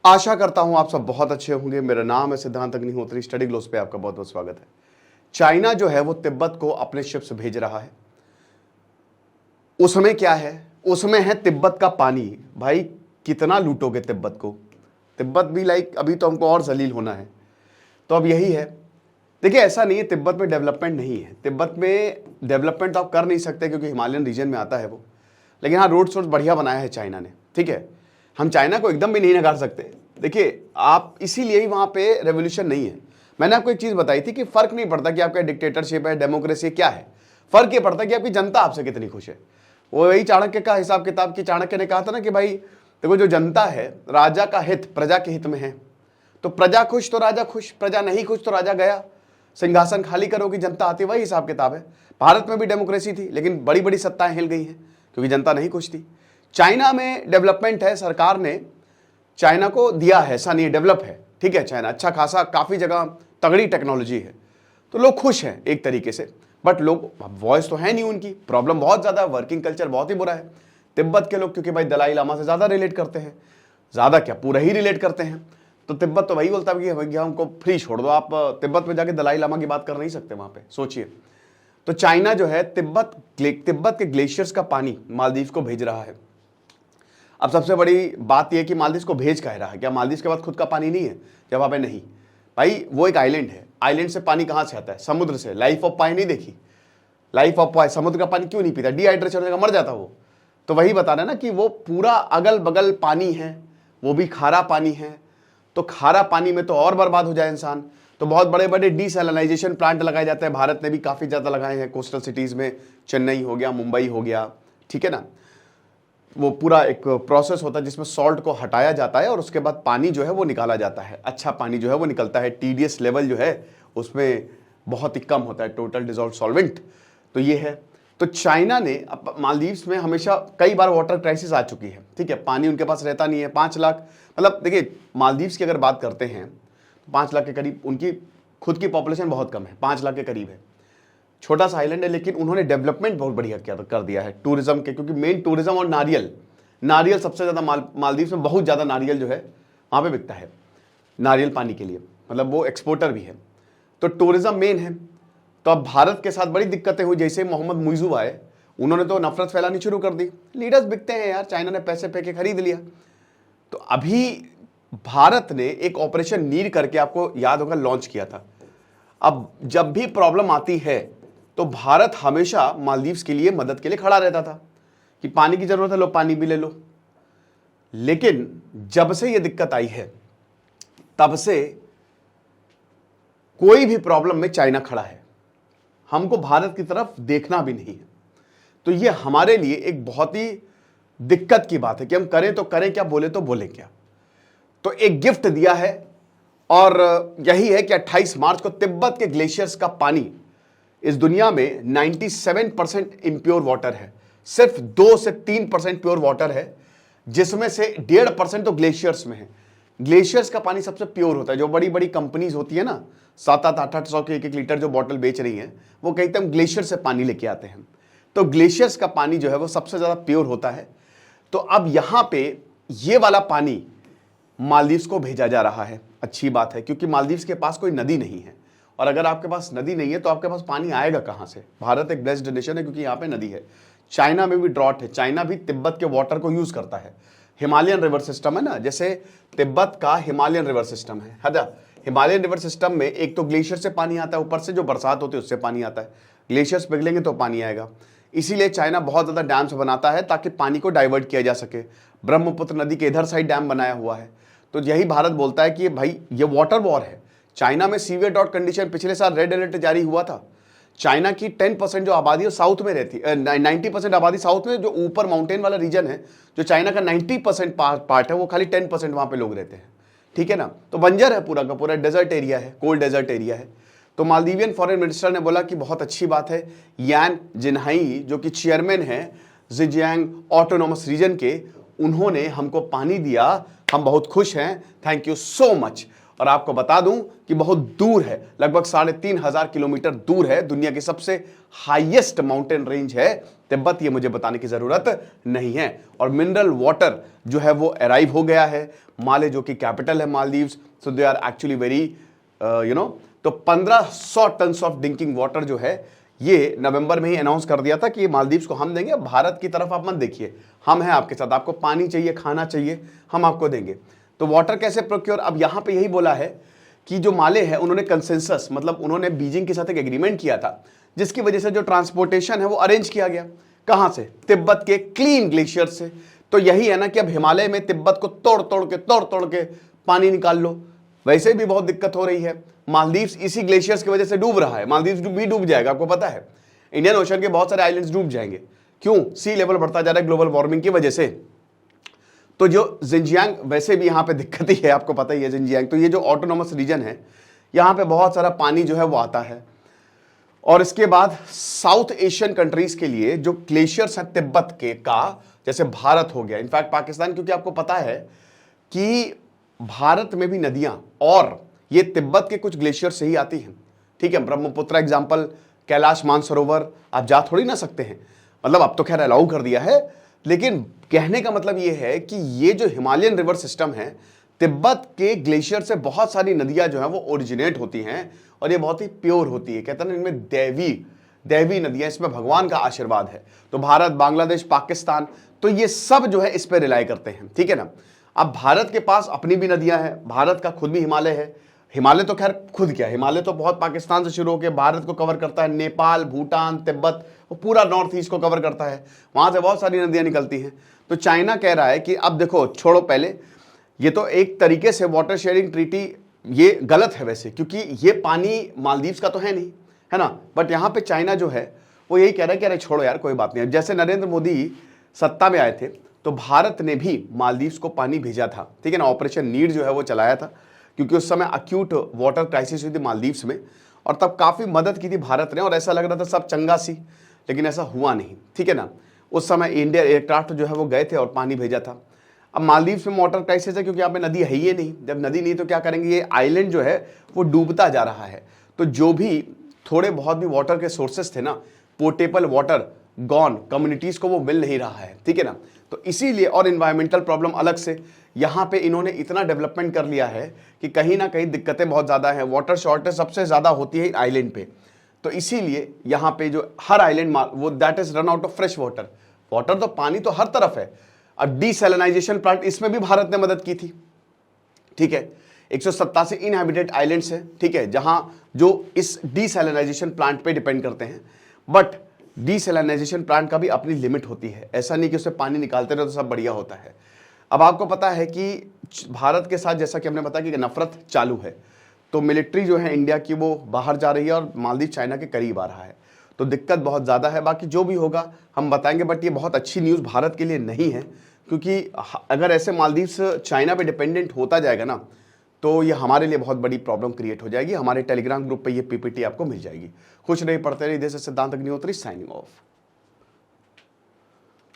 आशा करता हूं आप सब बहुत अच्छे होंगे। मेरा नाम है सिद्धांत अग्निहोत्री। स्टडी ग्लोस पे आपका बहुत बहुत स्वागत है। चाइना जो है वो तिब्बत को अपने शिप्स भेज रहा है। उसमें क्या है? उसमें है तिब्बत का पानी। भाई कितना लूटोगे तिब्बत को? तिब्बत भी अभी तो हमको और जलील होना है। तो अब यही है। देखिए ऐसा नहीं है तिब्बत में डेवलपमेंट नहीं है। तिब्बत में डेवलपमेंट तो आप कर नहीं सकते क्योंकि हिमालयन रीजन में आता है वो। लेकिन हाँ, रोड सोर्स बढ़िया बनाया है चाइना ने। ठीक है, हम चाइना को एकदम भी नहीं नकार सकते। देखिए आप, इसीलिए ही वहां पे रेवोल्यूशन नहीं है। मैंने आपको एक चीज बताई थी कि फर्क नहीं पड़ता कि आपका डिक्टेटरशिप है, डेमोक्रेसी क्या है। फर्क ये पड़ता है कि आपकी जनता आपसे कितनी खुश है। वो वही चाणक्य का हिसाब किताब की चाणक्य ने कहा था ना कि भाई देखो, जो जनता है, राजा का हित प्रजा के हित में है। तो प्रजा खुश तो राजा खुश, प्रजा नहीं खुश तो राजा गया। सिंहासन खाली करोगी, जनता आती, वही हिसाब किताब है। भारत में भी डेमोक्रेसी थी लेकिन बड़ी बड़ी सत्ताएं हिल गई हैं क्योंकि जनता नहीं खुश थी। चाइना में डेवलपमेंट है, सरकार ने चाइना को दिया है, ऐसा नहीं है, डेवलप है। ठीक है, चाइना अच्छा खासा, काफी जगह तगड़ी टेक्नोलॉजी है, तो लोग खुश हैं एक तरीके से। बट लोग, वॉइस तो है नहीं उनकी, प्रॉब्लम बहुत ज्यादा, वर्किंग कल्चर बहुत ही बुरा है। तिब्बत के लोग क्योंकि भाई दलाई लामा से ज्यादा रिलेट करते हैं, ज्यादा क्या पूरा ही रिलेट करते हैं। तो तिब्बत तो वही बोलता है कि भैया हमको फ्री छोड़ दो। आप तिब्बत में जाके दलाई लामा की बात कर नहीं सकते वहां पे, सोचिए। तो चाइना जो है तिब्बत के ग्लेशियर्स का पानी मालदीव को भेज रहा है। अब सबसे बड़ी बात यह कि मालदीव को भेज कह रहा है, क्या मालदीव के पास खुद का पानी नहीं है? जवाब है नहीं। भाई वो एक आइलैंड है, आइलैंड से पानी कहां से आता है? समुद्र से। लाइफ ऑफ पाई नहीं देखी? लाइफ ऑफ पाई, समुद्र का पानी क्यों नहीं पीता? डिहाइड्रेशन होने का मर जाता वो। तो वही बता रहे ना कि वो पूरा अगल बगल पानी है, वो भी खारा पानी है। तो खारा पानी में तो और बर्बाद हो जाए इंसान। तो बहुत बड़े बड़े डीसैलिनाइजेशन प्लांट लगाए जाते हैं, भारत ने भी काफी ज्यादा लगाए हैं कोस्टल सिटीज में। चेन्नई हो गया, मुंबई हो गया, ठीक है ना। वो पूरा एक प्रोसेस होता है जिसमें सॉल्ट को हटाया जाता है और उसके बाद पानी जो है वो निकाला जाता है। अच्छा पानी जो है वो निकलता है। टीडीएस लेवल जो है उसमें बहुत ही कम होता है, टोटल डिजॉल्व सॉल्वेंट। तो ये है। तो चाइना ने, मालदीव्स में हमेशा कई बार वाटर क्राइसिस आ चुकी है। ठीक है, पानी उनके पास रहता नहीं है। 5 लाख, मतलब देखिए मालदीव्स की अगर बात करते हैं तो 5 लाख के करीब, उनकी खुद की पॉपुलेशन बहुत कम है, 5 लाख के करीब है। छोटा सा आइलैंड है लेकिन उन्होंने डेवलपमेंट बहुत बढ़िया कर दिया है टूरिज्म के, क्योंकि मेन टूरिज्म और नारियल सबसे ज्यादा मालदीव्स में बहुत ज्यादा नारियल जो है वहां पे बिकता है, नारियल पानी के लिए, मतलब वो एक्सपोर्टर भी है। तो टूरिज्म मेन है। तो अब भारत के साथ बड़ी दिक्कतें हुई। जैसे मोहम्मद मुइजू आए, उन्होंने तो नफरत फैलानी शुरू कर दी। लीडर्स बिकते हैं यार, चाइना ने पैसे पे के खरीद लिया। तो अभी भारत ने एक ऑपरेशन नीर करके, आपको याद होगा, लॉन्च किया था। अब जब भी प्रॉब्लम आती है तो भारत हमेशा मालदीव्स के लिए मदद के लिए खड़ा रहता था कि पानी की जरूरत है, लो पानी भी ले लो। लेकिन जब से यह दिक्कत आई है तब से कोई भी प्रॉब्लम में चाइना खड़ा है, हमको भारत की तरफ देखना भी नहीं है। तो यह हमारे लिए एक बहुत ही दिक्कत की बात है कि हम करें तो करें क्या, बोले तो बोले क्या। तो एक गिफ्ट दिया है और यही है कि 28 मार्च को तिब्बत के ग्लेशियर्स का पानी, इस दुनिया में 97% इम्प्योर वाटर है, सिर्फ 2 से 3% प्योर वाटर है, जिसमें से 1.5% तो ग्लेशियर्स में है। ग्लेशियर्स का पानी सबसे प्योर होता है। जो बड़ी बड़ी कंपनीज होती है ना, 7-8 के 1 लीटर जो बॉटल बेच रही हैं, वो कहते हैं हम ग्लेशियर से पानी लेके आते हैं। तो ग्लेशियर्स का पानी जो है वो सबसे ज्यादा प्योर होता है। तो अब यहां पे ये वाला पानी मालदीव्स को भेजा जा रहा है। अच्छी बात है, क्योंकि मालदीव्स के पास कोई नदी नहीं है, और अगर आपके पास नदी नहीं है तो आपके पास पानी आएगा कहां से? भारत एक ब्लेस्ड नेशन है क्योंकि यहां पे नदी है। चाइना में भी ड्रॉट है, चाइना भी तिब्बत के वाटर को यूज करता है। हिमालयन रिवर सिस्टम है ना, जैसे तिब्बत का हिमालयन रिवर सिस्टम है। हिमालयन रिवर सिस्टम में एक तो ग्लेशियर से पानी आता है, ऊपर से जो बरसात होती है उससे पानी आता है। ग्लेशियर्स पिघलेंगे तो पानी आएगा। इसीलिए चाइना बहुत ज्यादा डैम्स बनाता है ताकि पानी को डाइवर्ट किया जा सके। ब्रह्मपुत्र नदी के इधर साइड डैम बनाया हुआ है। तो यही भारत बोलता है कि भाई ये वाटर वॉर है। चाइना में सीवियर ड्रॉट कंडीशन, पिछले साल रेड अलर्ट जारी हुआ था। चाइना की 10% जो आबादी है साउथ में रहती है, 90% आबादी साउथ में, जो ऊपर माउंटेन वाला रीजन है, जो चाइना का 90% पार्ट है, वो खाली 10% वहां पे लोग रहते हैं। ठीक है ना। तो बंजर है, पूरा का पूरा डेजर्ट एरिया है, कोल्ड डेजर्ट एरिया है। तो मालदीवियन फॉरेन मिनिस्टर ने बोला कि बहुत अच्छी बात है, यान जिनहाई जो कि चेयरमैन है जिजियांग ऑटोनोमस रीजन के, उन्होंने हमको पानी दिया, हम बहुत खुश हैं, थैंक यू सो मच। और आपको बता दूं कि बहुत दूर है, लगभग 3,500 किलोमीटर दूर है, दुनिया की सबसे हाईएस्ट माउंटेन रेंज है तिब्बत, ये मुझे बताने की जरूरत नहीं है। और मिनरल वाटर जो है वो अराइव हो गया है माले, जो कि कैपिटल है मालदीव्स, सो दे आर एक्चुअली वेरी तो 1500 टन ऑफ ड्रिंकिंग वाटर जो है ये नवंबर में ही अनाउंस कर दिया था कि मालदीव्स को हम देंगे। भारत की तरफ आप मत देखिए, हम हैं आपके साथ, आपको पानी चाहिए, खाना चाहिए, हम आपको देंगे। तो वाटर कैसे प्रोक्योर, अब यहां पे यही बोला है कि जो माले हैं उन्होंने कंसेंसस, मतलब उन्होंने बीजिंग के साथ एक एग्रीमेंट किया था, जिसकी वजह से जो ट्रांसपोर्टेशन है वो अरेंज किया गया। कहां से? तिब्बत के क्लीन ग्लेशियर से। तो यही है ना कि अब हिमालय में तिब्बत को तोड़ तोड़ के पानी निकाल लो, वैसे भी बहुत दिक्कत हो रही है। मालदीव्स इसी ग्लेशियर्स की वजह से डूब रहा है, मालदीव्स भी डूब जाएगा, आपको पता है। इंडियन ओशन के बहुत सारे आइलैंड्स डूब जाएंगे। क्यों? सी लेवल बढ़ता जा रहा है ग्लोबल वार्मिंग की वजह से। तो जो जिंजियांग, वैसे भी यहां पे दिक्कत ही है, आपको पता ही है जिंजियांग, तो ये जो ऑटोनोमस रीजन है यहां पे बहुत सारा पानी जो है वो आता है। और इसके बाद साउथ एशियन कंट्रीज के लिए जो ग्लेशियर्स हैं तिब्बत के का, जैसे भारत हो गया, इनफैक्ट पाकिस्तान, क्योंकि आपको पता है कि भारत में भी नदियां और ये तिब्बत के कुछ ग्लेशियर से ही आती हैं। ठीक है, ब्रह्मपुत्र एग्जाम्पल, कैलाश मानसरोवर आप जा थोड़ी ना सकते हैं, मतलब अब तो खैर अलाउ कर दिया है, लेकिन कहने का मतलब ये है कि ये जो हिमालयन रिवर सिस्टम है, तिब्बत के ग्लेशियर से बहुत सारी नदियां जो हैं वो ओरिजिनेट होती हैं और ये बहुत ही प्योर होती है। कहते हैं ना, इनमें दैवी नदियां, इसमें भगवान का आशीर्वाद है। तो भारत, बांग्लादेश, पाकिस्तान, तो ये सब जो है इस पर रिलाई करते हैं। ठीक है ना। अब भारत के पास अपनी भी नदियां हैं, भारत का खुद भी हिमालय है। हिमालय तो खैर खुद क्या, हिमालय तो बहुत पाकिस्तान से शुरू होकर भारत को कवर करता है, नेपाल, भूटान, तिब्बत, वो पूरा नॉर्थ ईस्ट को कवर करता है, वहां से बहुत सारी नदियां निकलती हैं। तो चाइना कह रहा है कि अब देखो, छोड़ो पहले, ये तो एक तरीके से वाटर शेयरिंग ट्रीटी ये गलत है वैसे, क्योंकि ये पानी मालदीव्स का तो है नहीं, है ना। बट यहाँ पे चाइना जो है वो यही कह रहा है कि अरे छोड़ो यार, कोई बात नहीं। जैसे नरेंद्र मोदी सत्ता में आए थे तो भारत ने भी मालदीव्स को पानी भेजा था, ठीक है ना, ऑपरेशन नीड जो है वो चलाया था, क्योंकि उस समय अक्यूट वाटर क्राइसिस हुई थी मालदीव्स में, और तब काफ़ी मदद की थी भारत ने, और ऐसा लग रहा था सब चंगा सी, लेकिन ऐसा हुआ नहीं। ठीक है ना। उस समय इंडिया एयरक्राफ्ट जो है वो गए थे और पानी भेजा था। अब मालदीव्स में वाटर क्राइसिस है क्योंकि यहाँ पे नदी है ही नहीं। जब नदी नहीं तो क्या करेंगे, ये आइलैंड जो है वो डूबता जा रहा है। तो जो भी थोड़े बहुत भी वाटर के सोर्सेस थे ना, पोर्टेबल वाटर गॉन, कम्युनिटीज को वो मिल नहीं रहा है। ठीक है ना। तो इसीलिए, और इन्वायरमेंटल प्रॉब्लम अलग से, यहाँ पे इन्होंने इतना डेवलपमेंट कर लिया है कि कहीं ना कहीं दिक्कतें बहुत ज़्यादा हैं। वाटर शॉर्टेज सबसे ज़्यादा होती है आइलैंड पे, तो इसीलिए यहाँ पे जो हर आइलैंड वो that is run out of fresh water. Water तो पानी तो हर तरफ है। अब डीसैलिनाइजेशन प्लांट, इसमें भी भारत ने मदद की थी। ठीक है, 187 इनहैबिटेड आइलैंड्स हैं, ठीक है, जहां जो इस डीसैलिनाइजेशन प्लांट पे डिपेंड करते हैं। बट डीसैलिनाइजेशन प्लांट का भी अपनी लिमिट होती है, ऐसा नहीं कि उससे पानी निकालते रहे तो सब बढ़िया होता है। अब आपको पता है कि भारत के साथ, जैसा कि हमने बताया कि नफरत चालू है, तो मिलिट्री जो है इंडिया की वो बाहर जा रही है और मालदीव चाइना के करीब आ रहा है, तो दिक्कत बहुत ज़्यादा है। बाकी जो भी होगा हम बताएंगे, बट ये बहुत अच्छी न्यूज़ भारत के लिए नहीं है, क्योंकि अगर ऐसे मालदीव्स चाइना पे डिपेंडेंट होता जाएगा ना, तो ये हमारे लिए बहुत बड़ी प्रॉब्लम क्रिएट हो जाएगी। हमारे टेलीग्राम ग्रुप पे ये पीपीटी आपको मिल जाएगी। खुश रहिए, पढ़ते रहिए। दिस इज सिद्धांत अग्निहोत्री साइनिंग ऑफ।